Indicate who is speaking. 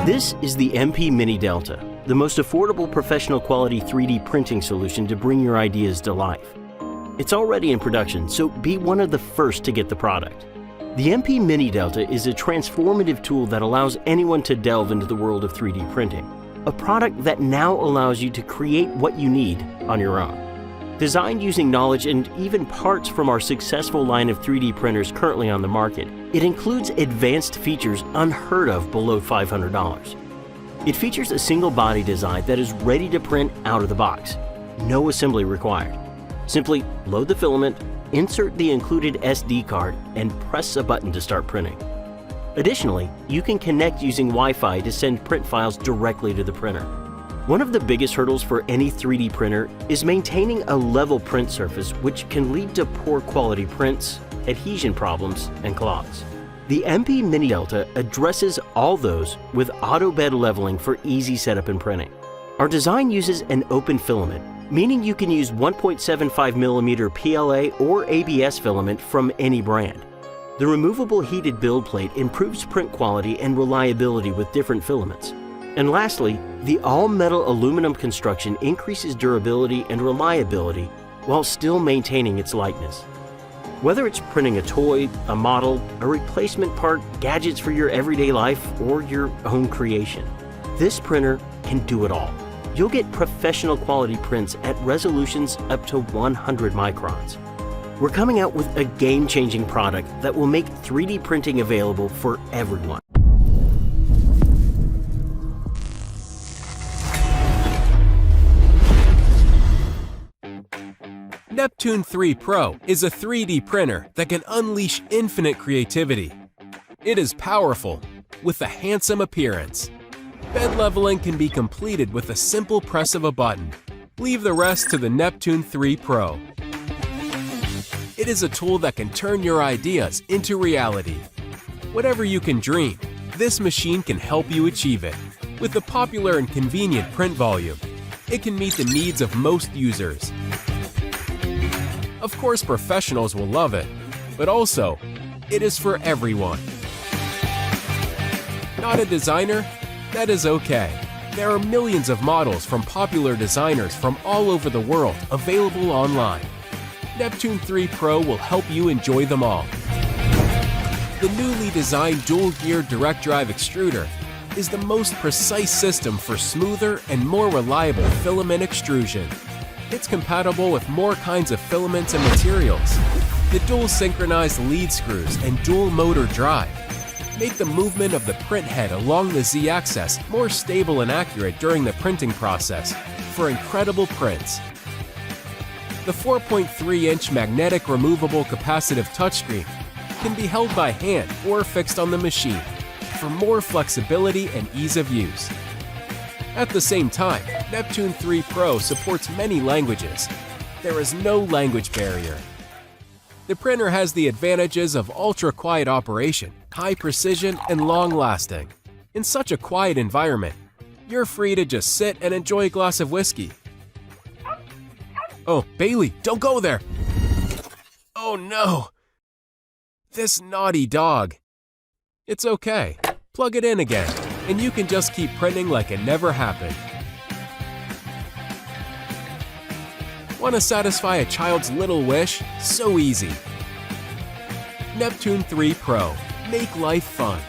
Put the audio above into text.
Speaker 1: This is the MP Mini Delta, the most affordable professional quality 3D printing solution to bring your ideas to life. It's already in production, so be one of the first to get the product. The MP Mini Delta is a transformative tool that allows anyone to delve into the world of 3D printing, a product that now allows you to create what you need on your own. Designed using knowledge and even parts from our successful line of 3D printers currently on the market, it includes advanced features unheard of below $500. It features a single body design that is ready to print out of the box. No assembly required. Simply load the filament, insert the included SD card, and press a button to start printing. Additionally, you can connect using Wi-Fi to send print files directly to the printer. One of the biggest hurdles for any 3D printer is maintaining a level print surface, which can lead to poor quality prints, adhesion problems, and clogs. The MP Mini Delta addresses all those with auto bed leveling for easy setup and printing. Our design uses an open filament, meaning you can use 1.75mm PLA or ABS filament from any brand. The removable heated build plate improves print quality and reliability with different filaments. And lastly, the all-metal aluminum construction increases durability and reliability while still maintaining its lightness. Whether it's printing a toy, a model, a replacement part, gadgets for your everyday life, or your own creation, this printer can do it all. You'll get professional quality prints at resolutions up to 100 microns. We're coming out with a game-changing product that will make 3D printing available for everyone.
Speaker 2: Neptune 3 Pro is a 3D printer that can unleash infinite creativity. It is powerful, with a handsome appearance. Bed leveling can be completed with a simple press of a button. Leave the rest to the Neptune 3 Pro. It is a tool that can turn your ideas into reality. Whatever you can dream, this machine can help you achieve it. With a popular and convenient print volume, it can meet the needs of most users. Of course, professionals will love it, but also, it is for everyone. Not a designer? That is okay. There are millions of models from popular designers from all over the world available online. Neptune 3 Pro will help you enjoy them all. The newly designed dual-gear direct drive extruder is the most precise system for smoother and more reliable filament extrusion. It's compatible with more kinds of filaments and materials. The dual synchronized lead screws and dual motor drive make the movement of the print head along the Z-axis more stable and accurate during the printing process for incredible prints. The 4.3-inch magnetic removable capacitive touchscreen can be held by hand or fixed on the machine for more flexibility and ease of use. At the same time, Neptune 3 Pro supports many languages. There is no language barrier. The printer has the advantages of ultra-quiet operation, high precision, and long-lasting. In such a quiet environment, you're free to just sit and enjoy a glass of whiskey. Oh, Bailey, don't go there! Oh no! This naughty dog. It's okay. Plug it in again, and you can just keep printing like it never happened. Want to satisfy a child's little wish? So easy. Neptune 3 Pro. Make life fun.